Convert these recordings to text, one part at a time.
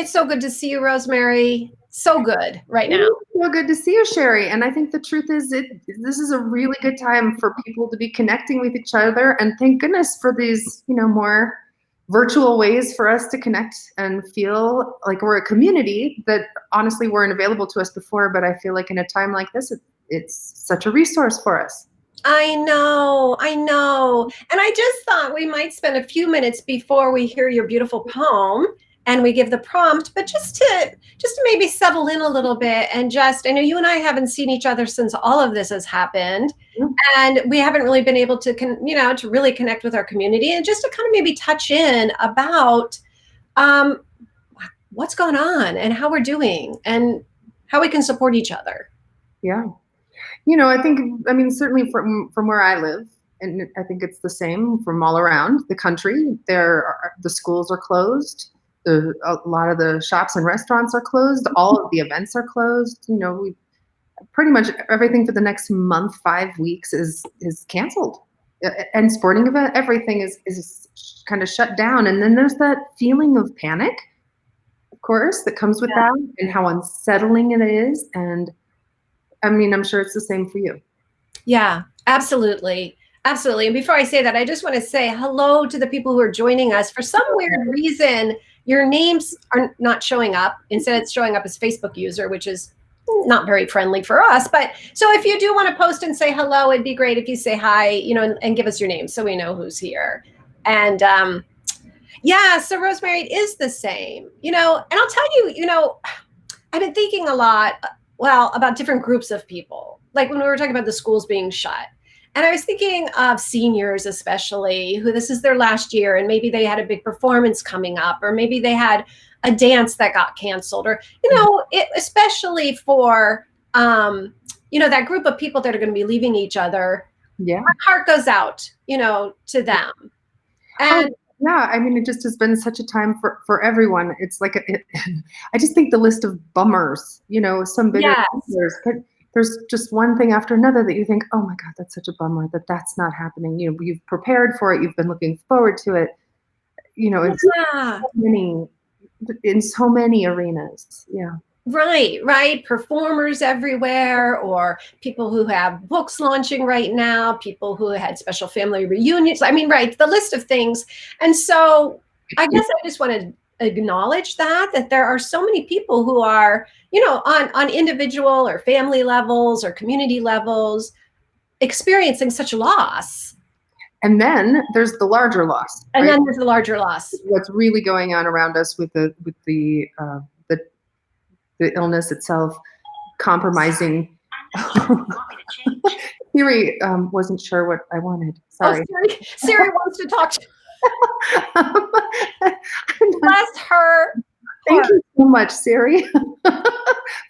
It's so good to see you, Rosemerry. So good right now. So good to see you, Sherry. And I think the truth is this is a really good time for people to be connecting with each other. And thank goodness for these, more virtual ways for us to connect and feel like we're a community that honestly weren't available to us before. But I feel like in a time like this, it's such a resource for us. I know. And I just thought we might spend a few minutes before we hear your beautiful poem and we give the prompt, but just to maybe settle in a little bit and I know you and I haven't seen each other since all of this has happened. Mm-hmm. And we haven't really been able to, to really connect with our community and just to kind of maybe touch in about what's going on and how we're doing and how we can support each other. Yeah. Certainly from where I live, and I think it's the same from all around the country, the schools are closed. A lot of the shops and restaurants are closed. All of the events are closed. We pretty much everything for the next month, 5 weeks is canceled. And sporting event, everything is kind of shut down. And then there's that feeling of panic, of course, that comes with that, and how unsettling it is. And I'm sure it's the same for you. Yeah, absolutely. Absolutely. And before I say that, I just want to say hello to the people who are joining us. For some weird reason, your names are not showing up. Instead, it's showing up as Facebook user, which is not very friendly for us. But so if you do want to post and say hello, it'd be great if you say hi, and give us your name so we know who's here. And so Rosemerry, it is the same, and I'll tell you, I've been thinking a lot, about different groups of people. Like when we were talking about the schools being shut. And I was thinking of seniors, especially, who this is their last year, and maybe they had a big performance coming up, or maybe they had a dance that got canceled, or, especially for, that group of people that are going to be leaving each other. Yeah. My heart goes out, to them. And it just has been such a time for everyone. It's like, I just think the list of bummers, some bitter bummers, but there's just one thing after another that you think, oh my God, that's such a bummer that's not happening. You've prepared for it. You've been looking forward to it. In so many arenas. Yeah. Right. Performers everywhere, or people who have books launching right now, people who had special family reunions. The list of things. And so I guess I just want to acknowledge that there are so many people who are, on individual or family levels or community levels experiencing such loss. And then there's the larger loss. And then there's the larger loss. What's really going on around us with the illness itself, compromising. Siri wasn't sure what I wanted. Sorry. Oh, Siri wants to talk to bless her. Thank you so much, Siri,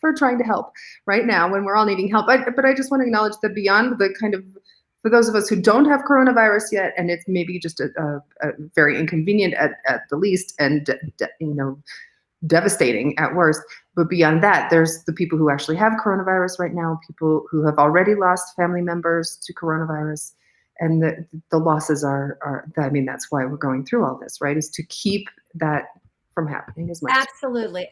for trying to help right now when we're all needing help. But I just want to acknowledge that beyond the kind of, for those of us who don't have coronavirus yet, and it's maybe just a very inconvenient at the least, and devastating at worst. But beyond that, there's the people who actually have coronavirus right now, people who have already lost family members to coronavirus. And the losses are that's why we're going through all this, right? Is to keep that from happening as much. Absolutely.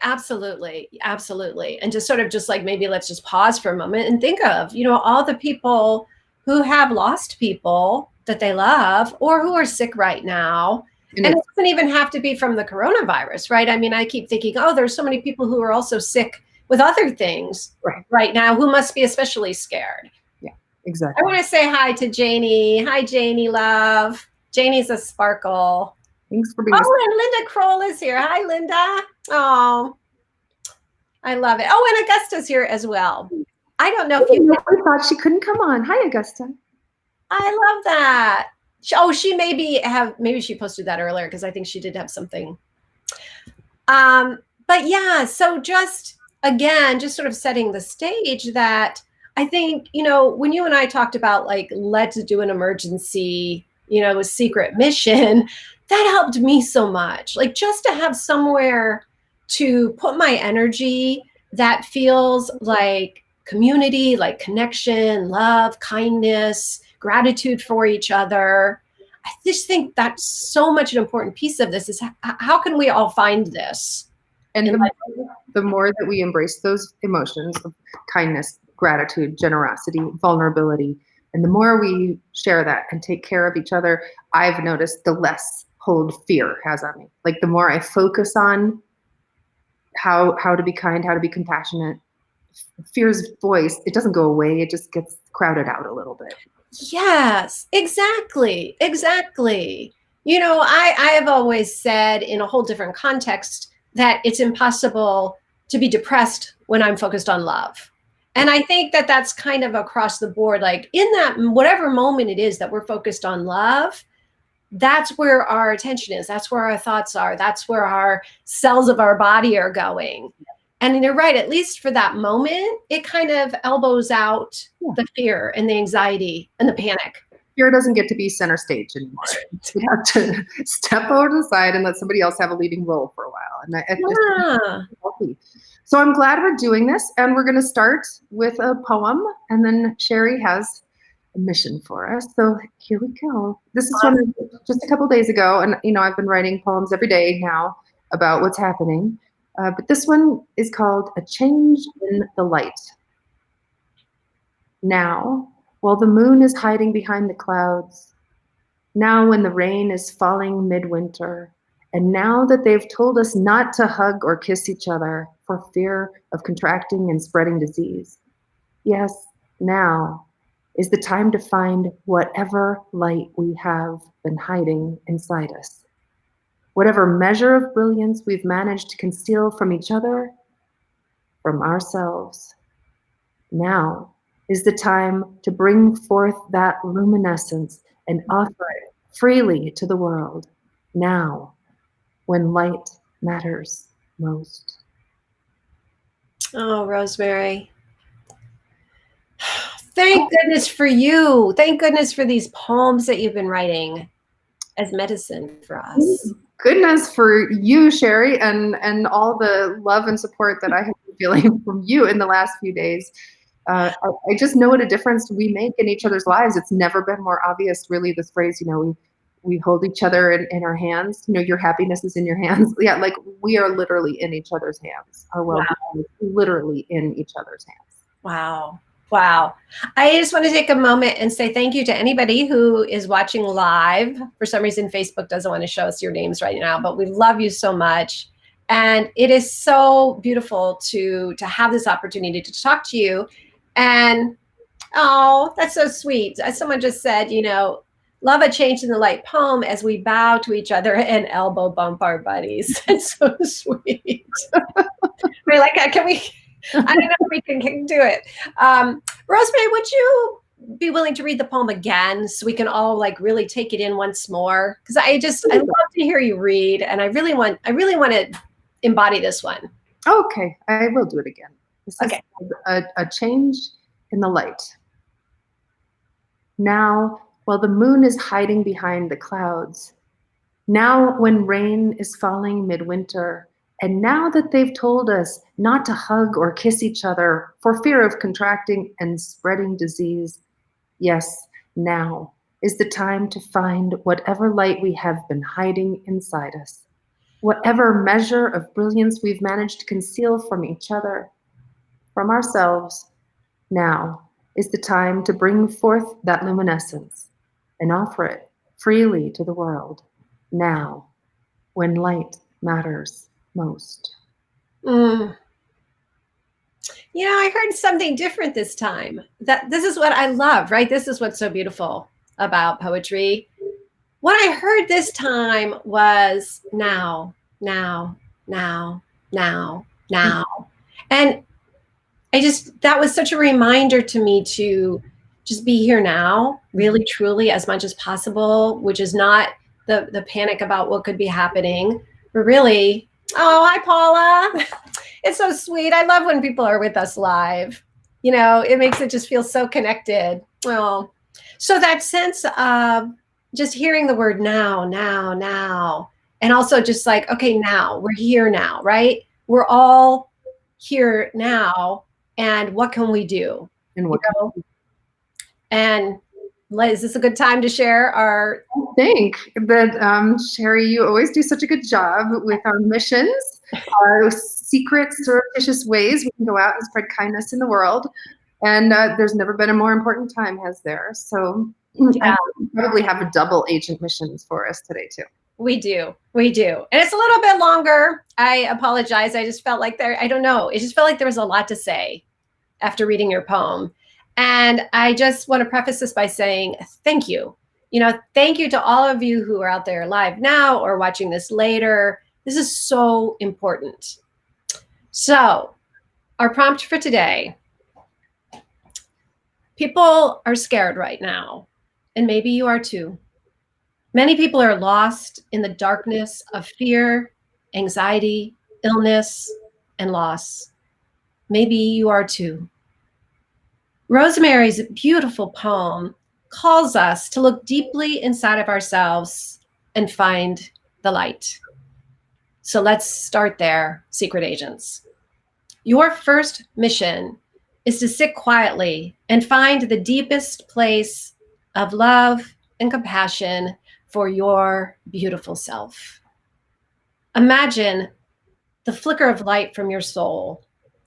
And just sort of just like, maybe let's just pause for a moment and think of, all the people who have lost people that they love or who are sick right now. And it doesn't even have to be from the coronavirus, right? I keep thinking, there's so many people who are also sick with other things right now who must be especially scared. Yeah, exactly. I want to say hi to Janie. Hi, Janie, love. Janie's a sparkle. Thanks for being and Linda Kroll is here. Hi, Linda. Oh, I love it. Oh, and Augusta's here as well. I don't know if you thought she couldn't come on. Hi, Augusta. I love that. She maybe she posted that earlier because I think she did have something. But yeah, so just sort of setting the stage that I think, when you and I talked about like, let's do an emergency, a secret mission, that helped me so much. Like just to have somewhere to put my energy that feels like community, like connection, love, kindness, gratitude for each other. I just think that's so much an important piece of this is how can we all find this? And the more that we embrace those emotions of kindness, gratitude, generosity, vulnerability, and the more we share that and take care of each other, I've noticed the less hold fear has on me. Like the more I focus on how to be kind, how to be compassionate, fear's voice, it doesn't go away. It just gets crowded out a little bit. Yes, exactly. Exactly. You know, I have always said in a whole different context that it's impossible to be depressed when I'm focused on love. And I think that that's kind of across the board, like in that whatever moment it is that we're focused on love, that's where our attention is. That's where our thoughts are. That's where our cells of our body are going. And you're right, at least for that moment, it kind of elbows out the fear and the anxiety and the panic. Fear doesn't get to be center stage anymore. We have to step over to the side and let somebody else have a leading role for a while. And it's healthy. So I'm glad we're doing this. And we're going to start with a poem. And then Sherry has a mission for us. So here we go. This is from just a couple days ago. And, you know, I've been writing poems every day now about what's happening. But this one is called A Change in the Light. Now, while the moon is hiding behind the clouds, now when the rain is falling midwinter, and now that they've told us not to hug or kiss each other for fear of contracting and spreading disease, yes, now is the time to find whatever light we have been hiding inside us. Whatever measure of brilliance we've managed to conceal from each other, from ourselves, now is the time to bring forth that luminescence and offer it freely to the world, now, when light matters most. Oh, Rosemerry. Thank goodness for you. Thank goodness for these poems that you've been writing as medicine for us. Goodness for you, Sherry, and all the love and support that I have been feeling from you in the last few days. I just know what a difference we make in each other's lives. It's never been more obvious, really, this phrase, you know, we hold each other in our hands. You know, your happiness is in your hands. Yeah, like we are literally in each other's hands. Our well-being is literally in each other's hands. Wow. Wow. I just want to take a moment and say thank you to anybody who is watching live. For some reason, Facebook doesn't want to show us your names right now, but we love you so much. And it is so beautiful to have this opportunity to talk to you. And oh, that's so sweet. As someone just said, you know, love a change in the light poem as we bow to each other and elbow bump our buddies. It's so sweet. I like that. Can we? I don't know if we can do it. Rosemerry, would you be willing to read the poem again so we can all like really take it in once more? Because I love to hear you read, and I really want to embody this one. Okay, I will do it again. This Okay. is a change in the light. Now, while the moon is hiding behind the clouds, now when rain is falling midwinter, and now that they've told us not to hug or kiss each other for fear of contracting and spreading disease, yes, now is the time to find whatever light we have been hiding inside us, whatever measure of brilliance we've managed to conceal from each other, from ourselves. Now is the time to bring forth that luminescence and offer it freely to the world, now, when light matters most. You know, I heard something different this time. That this is what I love, right? This is what's so beautiful about poetry. What I heard this time was now, now, now, now, now. And that was such a reminder to me to just be here now, really, truly, as much as possible, which is not the panic about what could be happening, but really, oh, hi, Paula. It's so sweet. I love when people are with us live. You know, it makes it just feel so connected. Well, so that sense of just hearing the word now, now, now, and also just like, okay, now, we're here now, right? We're all here now. And what can we do? And what And is this a good time to share our? I think that Sherry, you always do such a good job with our missions. secret, surreptitious ways we can go out and spread kindness in the world. And there's never been a more important time, has there? So Yeah. I probably have a double agent missions for us today, too. We do. We do. And it's a little bit longer. I apologize. I just felt like I don't know. It just felt like there was a lot to say after reading your poem. And I just want to preface this by saying thank you. Thank you to all of you who are out there live now or watching this later. This is so important. So, our prompt for today. People are scared right now, and maybe you are too. Many people are lost in the darkness of fear, anxiety, illness, and loss. Maybe you are too. Rosemary's beautiful poem calls us to look deeply inside of ourselves and find the light. So let's start there, secret agents. Your first mission is to sit quietly and find the deepest place of love and compassion for your beautiful self. Imagine the flicker of light from your soul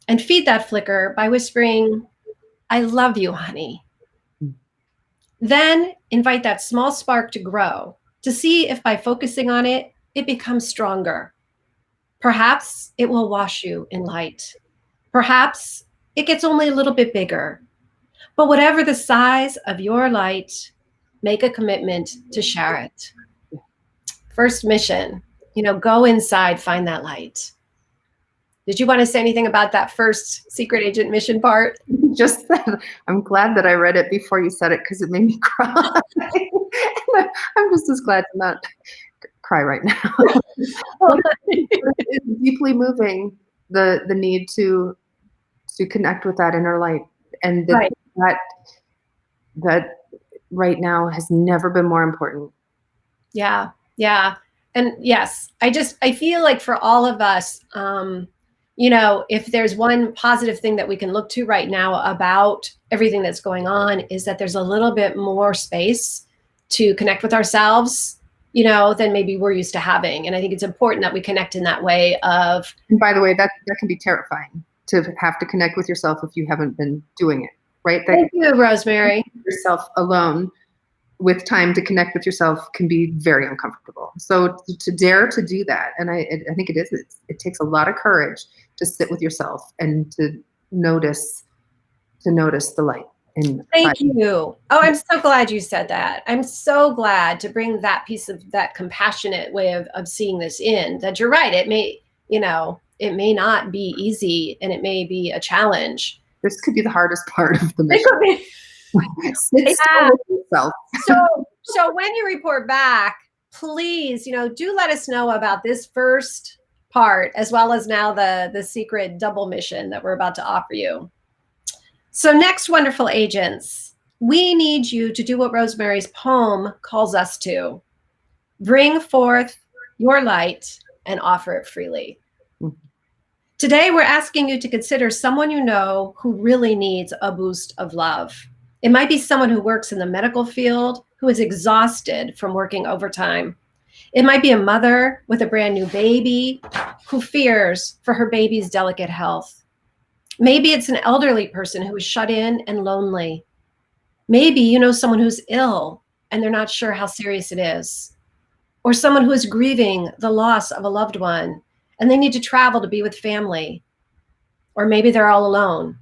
and feed that flicker by whispering, "I love you, honey." Then invite that small spark to grow to see if by focusing on it, it becomes stronger. Perhaps it will wash you in light. Perhaps it gets only a little bit bigger. But whatever the size of your light, make a commitment to share it. First mission, go inside, find that light. Did you want to say anything about that first secret agent mission part? Just that I'm glad that I read it before you said it because it made me cry. I'm just as glad to not cry right now. It's deeply moving, the need to connect with that inner light, and that right now has never been more important. Yeah. And yes, I feel like for all of us, if there's one positive thing that we can look to right now about everything that's going on is that there's a little bit more space to connect with ourselves, than maybe we're used to having. And I think it's important that we connect in that way of. And by the way, that can be terrifying to have to connect with yourself if you haven't been doing it, right? Thank you, Rosemerry. Yourself alone with time to connect with yourself can be very uncomfortable. So to dare to do that, and I think it takes a lot of courage to sit with yourself and to notice the light. Thank you. Oh, I'm so glad you said that. I'm so glad to bring that piece of that compassionate way of seeing this in, that you're right. It may not be easy and it may be a challenge. This could be the hardest part of the mission. Sit Yeah. still with yourself. So when you report back, please, do let us know about this first part, as well as now the secret double mission that we're about to offer you. So next, wonderful agents, we need you to do what Rosemary's poem calls us to. Bring forth your light and offer it freely. Mm-hmm. Today, we're asking you to consider someone you know who really needs a boost of love. It might be someone who works in the medical field who is exhausted from working overtime. It might be a mother with a brand new baby who fears for her baby's delicate health. Maybe it's an elderly person who is shut in and lonely. Maybe you know someone who's ill and they're not sure how serious it is. Or someone who is grieving the loss of a loved one and they need to travel to be with family. Or maybe they're all alone.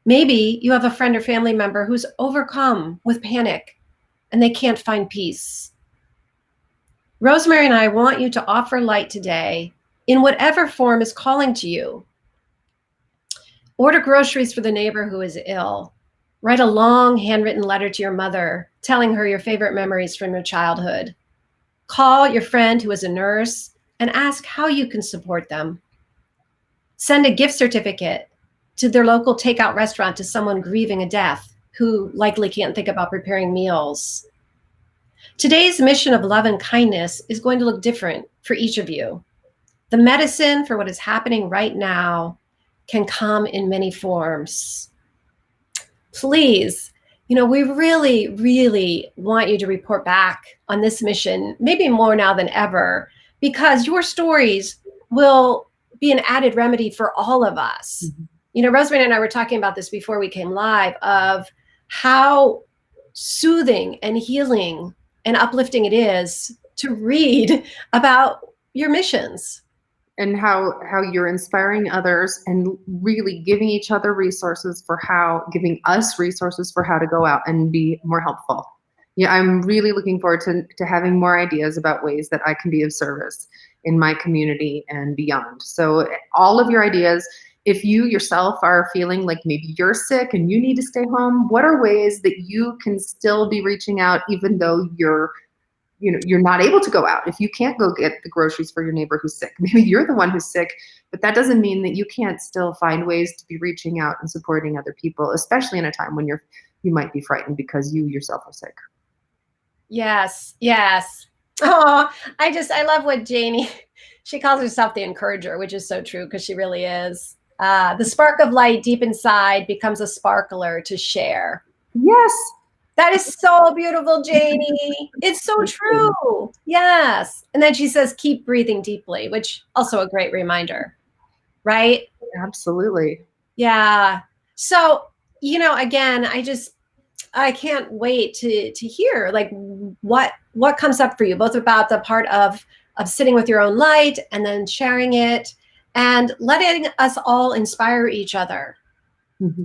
Maybe you have a friend or family member who's overcome with panic and they can't find peace. Rosemerry and I want you to offer light today in whatever form is calling to you. Order groceries for the neighbor who is ill. Write a long handwritten letter to your mother, telling her your favorite memories from your childhood. Call your friend who is a nurse and ask how you can support them. Send a gift certificate to their local takeout restaurant to someone grieving a death who likely can't think about preparing meals. Today's mission of love and kindness is going to look different for each of you. The medicine for what is happening right now can come in many forms. Please, we really, really want you to report back on this mission, maybe more now than ever, because your stories will be an added remedy for all of us. Mm-hmm. You know, Rosemary and I were talking about this before we came live, of how soothing and healing and uplifting it is to read about your missions. And how you're inspiring others and really giving each other resources for giving us resources for how to go out and be more helpful. Yeah, I'm really looking forward to having more ideas about ways that I can be of service in my community and beyond. So all of your ideas, if you yourself are feeling like maybe you're sick and you need to stay home, what are ways that you can still be reaching out even though you're not able to go out? If you can't go get the groceries for your neighbor who's sick, maybe you're the one who's sick, but that doesn't mean that you can't still find ways to be reaching out and supporting other people, especially in a time when you might be frightened because you yourself are sick. Yes, yes. Oh, I love what Janie, she calls herself the encourager, which is so true, because she really is. The spark of light deep inside becomes a sparkler to share. Yes. That is so beautiful, Janie. It's so true. Yes. And then she says, keep breathing deeply, which also a great reminder, right? Absolutely. Yeah. So, again, I can't wait to hear like what comes up for you, both about the part of sitting with your own light and then sharing it and letting us all inspire each other. Mm-hmm.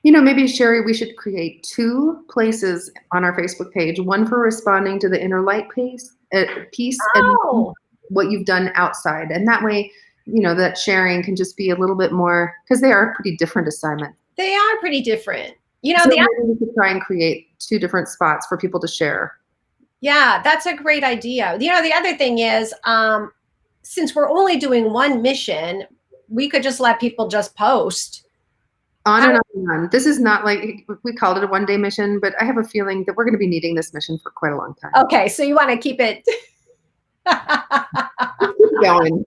Maybe, Sherry, we should create 2 places on our Facebook page, one for responding to the inner light piece and what you've done outside. And that way, that sharing can just be a little bit more, because they are pretty different assignments. They are pretty different. So maybe we could try and create 2 different spots for people to share. Yeah, that's a great idea. The other thing is, since we're only doing one mission, we could just let people just post. On and on and on. This is not like, we called it a one-day mission, but I have a feeling that we're going to be needing this mission for quite a long time. Okay, so you want to keep it going.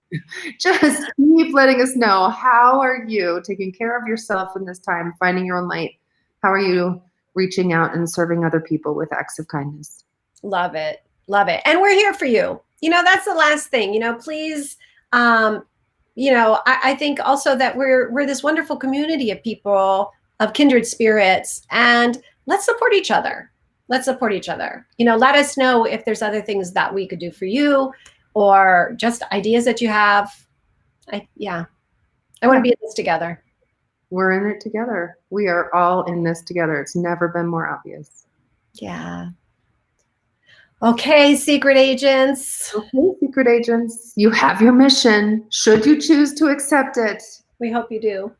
Just keep letting us know, how are you taking care of yourself in this time, finding your own light? How are you reaching out and serving other people with acts of kindness? Love it. Love it. And we're here for you. That's the last thing, please. I think also that we're this wonderful community of people, of kindred spirits, and let's support each other. Let's support each other. Let us know if there's other things that we could do for you, or just ideas that you have. I want to be in this together. We're in it together. We are all in this together. It's never been more obvious. Yeah. Okay, secret agents. Okay, secret agents, you have your mission, should you choose to accept it. We hope you do.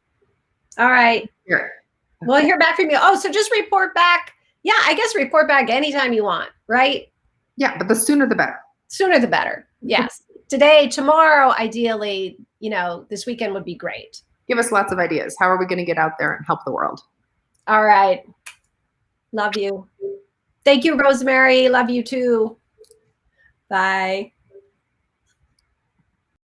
All right. Here. We'll hear back from you. Oh, so just report back. Yeah, I guess report back anytime you want, right? Yeah, but the sooner the better. Sooner the better. Yes. Today, tomorrow, ideally, this weekend would be great. Give us lots of ideas. How are we going to get out there and help the world? All right. Love you. Thank you, Rosemerry. Love you too. Bye.